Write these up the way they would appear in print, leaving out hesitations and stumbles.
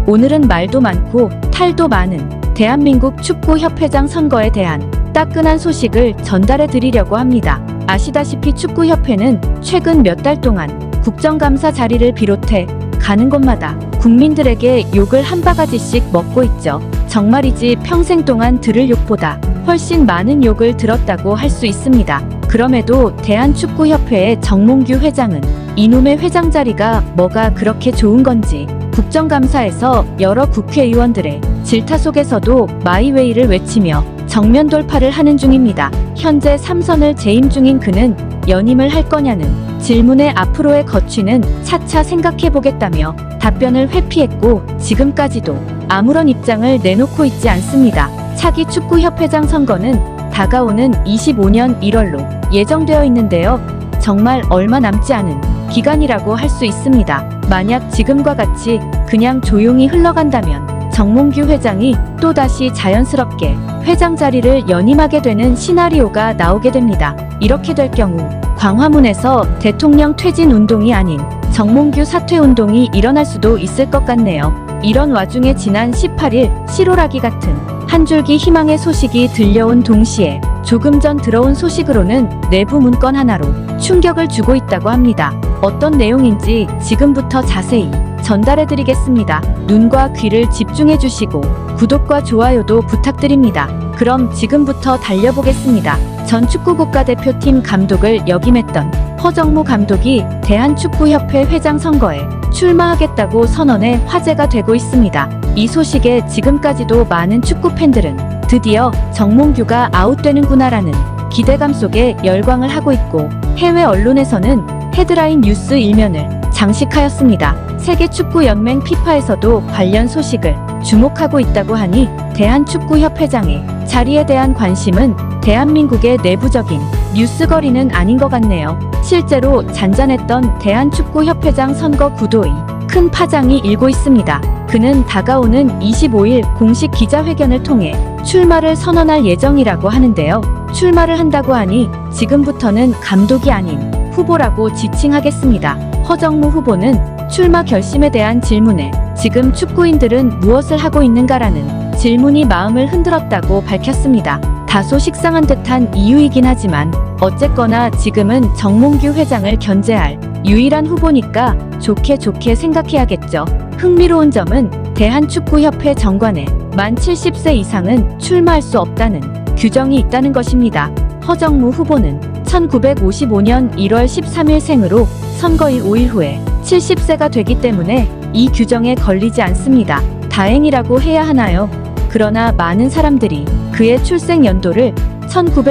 오늘은 말도 많고 탈도 많은 대한민국 축구협회장 선거에 대한 따끈한 소식을 전달해 드리려고 합니다. 아시다시피 축구협회는 최근 몇 달 동안 국정감사 자리를 비롯해 가는 곳마다 국민들에게 욕을 한 바가지씩 먹고 있죠. 정말이지 평생 동안 들을 욕보다 훨씬 많은 욕을 들었다고 할 수 있습니다. 그럼에도 대한축구협회의 정몽규 회장은 이놈의 회장 자리가 뭐가 그렇게 좋은 건지 국정감사에서 여러 국회의원들의 질타 속에서도 마이웨이를 외치며 정면 돌파를 하는 중입니다. 현재 3선을 재임 중인 그는 연임을 할 거냐는 질문에 앞으로의 거취는 차차 생각해보겠다며 답변을 회피했고 지금까지도 아무런 입장을 내놓고 있지 않습니다. 차기 축구협회장 선거는 다가오는 25년 1월로 예정되어 있는데요. 정말 얼마 남지 않은 기간이라고 할 수 있습니다. 만약 지금과 같이 그냥 조용히 흘러간다면 정몽규 회장이 또다시 자연스럽게 회장 자리를 연임하게 되는 시나리오가 나오게 됩니다. 이렇게 될 경우 광화문에서 대통령 퇴진 운동이 아닌 정몽규 사퇴 운동이 일어날 수도 있을 것 같네요. 이런 와중에 지난 18일 실오라기 같은 한 줄기 희망의 소식이 들려온 동시에 조금 전 들어온 소식으로는 내부 문건 하나로 충격을 주고 있다고 합니다. 어떤 내용인지 지금부터 자세히 전달해드리겠습니다. 눈과 귀를 집중해주시고 구독과 좋아요도 부탁드립니다. 그럼 지금부터 달려보겠습니다. 전 축구 국가대표팀 감독을 역임했던 허정무 감독이 대한축구협회 회장 선거에 출마하겠다고 선언해 화제가 되고 있습니다. 이 소식에 지금까지도 많은 축구팬들은 드디어 정몽규가 아웃되는구나라는 기대감 속에 열광을 하고 있고 해외 언론에서는 헤드라인 뉴스 일면을 장식하였습니다. 세계축구연맹 피파에서도 관련 소식을 주목하고 있다고 하니 대한축구협회장의 자리에 대한 관심은 대한민국의 내부적인 뉴스거리는 아닌 것 같네요. 실제로 잔잔했던 대한축구협회장 선거 구도의 큰 파장이 일고 있습니다. 그는 다가오는 25일 공식 기자회견을 통해 출마를 선언할 예정이라고 하는데요. 출마를 한다고 하니 지금부터는 감독이 아닌 후보라고 지칭하겠습니다. 허정무 후보는 출마 결심에 대한 질문에 지금 축구인들은 무엇을 하고 있는가라는 질문이 마음을 흔들었다고 밝혔습니다. 다소 식상한 듯한 이유이긴 하지만 어쨌거나 지금은 정몽규 회장을 견제할 유일한 후보니까 좋게 생각해야겠죠. 흥미로운 점은 대한축구협회 정관에 만 70세 이상은 출마할 수 없다는 규정이 있다는 것입니다. 허정무 후보는 1955년 1월 13일 생으로 선거일 5일 후에 70세가 되기 때문에 이 규정에 걸리지 않습니다. 다행이라고 해야 하나요? 그러나 많은 사람들이 그의 출생 연도를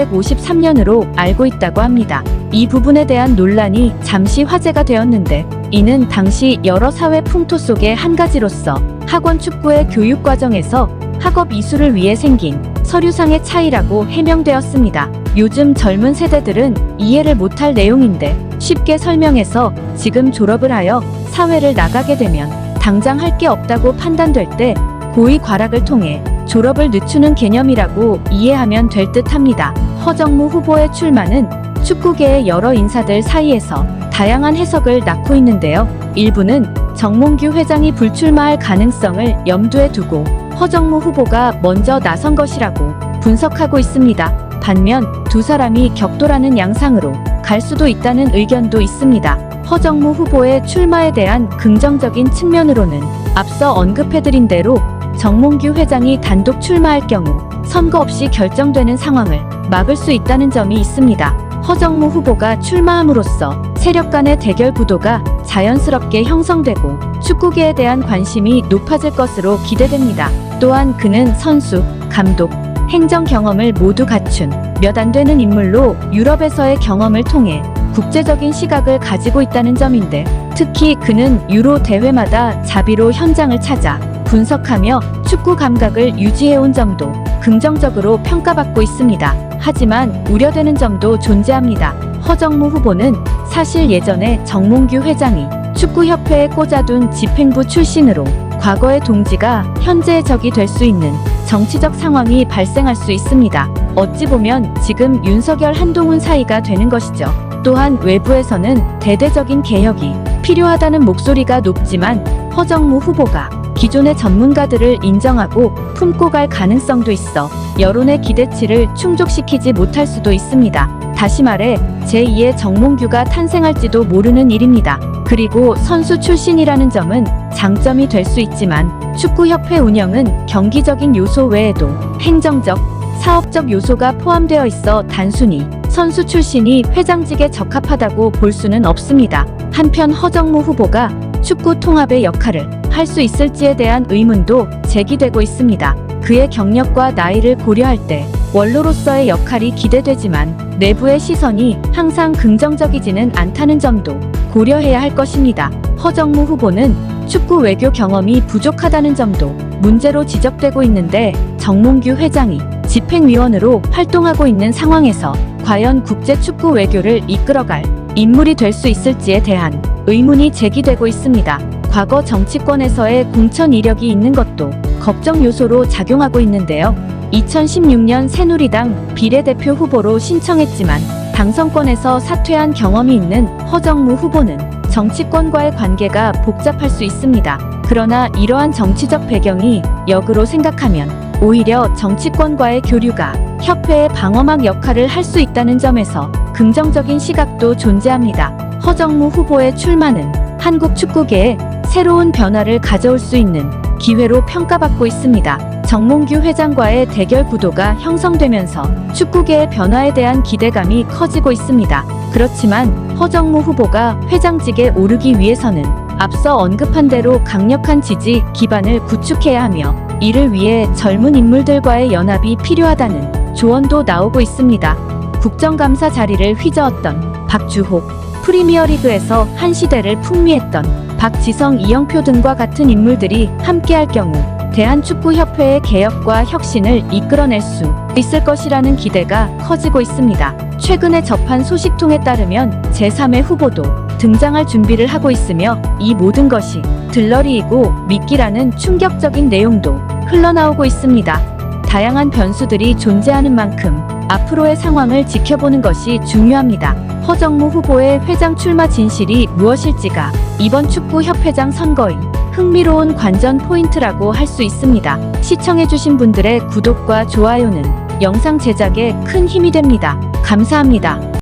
1953년으로 알고 있다고 합니다. 이 부분에 대한 논란이 잠시 화제가 되었는데 이는 당시 여러 사회 풍토 속의 한 가지로서 학원 축구의 교육 과정에서 학업 이수를 위해 생긴 서류상의 차이라고 해명되었습니다. 요즘 젊은 세대들은 이해를 못할 내용인데 쉽게 설명해서 지금 졸업을 하여 사회를 나가게 되면 당장 할 게 없다고 판단될 때 고의 과락을 통해 졸업을 늦추는 개념이라고 이해하면 될 듯합니다. 허정무 후보의 출마는 축구계의 여러 인사들 사이에서 다양한 해석을 낳고 있는데요. 일부는 정몽규 회장이 불출마할 가능성을 염두에 두고 허정무 후보가 먼저 나선 것이라고 분석하고 있습니다. 반면 두 사람이 격돌하는 양상으로 갈 수도 있다는 의견도 있습니다. 허정무 후보의 출마에 대한 긍정적인 측면으로는 앞서 언급해드린 대로 정몽규 회장이 단독 출마할 경우 선거 없이 결정되는 상황을 막을 수 있다는 점이 있습니다. 허정무 후보가 출마함으로써 세력 간의 대결 구도가 자연스럽게 형성되고 축구계에 대한 관심이 높아질 것으로 기대됩니다. 또한 그는 선수, 감독, 행정 경험을 모두 갖춘 몇 안 되는 인물로 유럽에서의 경험을 통해 국제적인 시각을 가지고 있다는 점인데 특히 그는 유로 대회마다 자비로 현장을 찾아 분석하며 축구 감각을 유지해온 점도 긍정적으로 평가받고 있습니다. 하지만 우려되는 점도 존재합니다. 허정무 후보는 사실 예전에 정몽규 회장이 축구협회에 꽂아둔 집행부 출신으로 과거의 동지가 현재의 적이 될 수 있는 정치적 상황이 발생할 수 있습니다. 어찌 보면 지금 윤석열 한동훈 사이가 되는 것이죠. 또한 외부에서는 대대적인 개혁이 필요하다는 목소리가 높지만 허정무 후보가 기존의 전문가들을 인정하고 품고 갈 가능성도 있어 여론의 기대치를 충족시키지 못할 수도 있습니다. 다시 말해 제2의 정몽규가 탄생할지도 모르는 일입니다. 그리고 선수 출신이라는 점은 장점이 될 수 있지만 축구협회 운영은 경기적인 요소 외에도 행정적, 사업적 요소가 포함되어 있어 단순히 선수 출신이 회장직에 적합하다고 볼 수는 없습니다. 한편 허정무 후보가 축구 통합의 역할을 할 수 있을지에 대한 의문도 제기되고 있습니다. 그의 경력과 나이를 고려할 때 원로로서의 역할이 기대되지만 내부의 시선이 항상 긍정적이지는 않다는 점도 고려해야 할 것입니다. 허정무 후보는 축구 외교 경험이 부족하다는 점도 문제로 지적되고 있는데 정몽규 회장이 집행위원으로 활동하고 있는 상황에서 과연 국제축구 외교를 이끌어갈 인물이 될 수 있을지에 대한 의문이 제기되고 있습니다. 과거 정치권에서의 공천 이력이 있는 것도 걱정 요소로 작용하고 있는데요. 2016년 새누리당 비례대표 후보로 신청했지만 당선권에서 사퇴한 경험이 있는 허정무 후보는 정치권과의 관계가 복잡할 수 있습니다. 그러나 이러한 정치적 배경이 역으로 생각하면 오히려 정치권과의 교류가 협회의 방어막 역할을 할 수 있다는 점에서 긍정적인 시각도 존재합니다. 허정무 후보의 출마는 한국 축구계에 새로운 변화를 가져올 수 있는 기회로 평가받고 있습니다. 정몽규 회장과의 대결 구도가 형성되면서 축구계의 변화에 대한 기대감이 커지고 있습니다. 그렇지만 허정무 후보가 회장직에 오르기 위해서는 앞서 언급한 대로 강력한 지지 기반을 구축해야 하며 이를 위해 젊은 인물들과의 연합이 필요하다는 조언도 나오고 있습니다. 국정감사 자리를 휘저었던 박주호, 프리미어리그에서 한 시대를 풍미했던 박지성, 이영표 등과 같은 인물들이 함께할 경우 대한축구협회의 개혁과 혁신을 이끌어낼 수 있을 것이라는 기대가 커지고 있습니다. 최근에 접한 소식통에 따르면 제3의 후보도 등장할 준비를 하고 있으며 이 모든 것이 들러리이고 미끼라는 충격적인 내용도 흘러나오고 있습니다. 다양한 변수들이 존재하는 만큼 앞으로의 상황을 지켜보는 것이 중요합니다. 허정무 후보의 회장 출마 진실이 무엇일지가 이번 축구협회장 선거의 흥미로운 관전 포인트라고 할 수 있습니다. 시청해주신 분들의 구독과 좋아요는 영상 제작에 큰 힘이 됩니다. 감사합니다.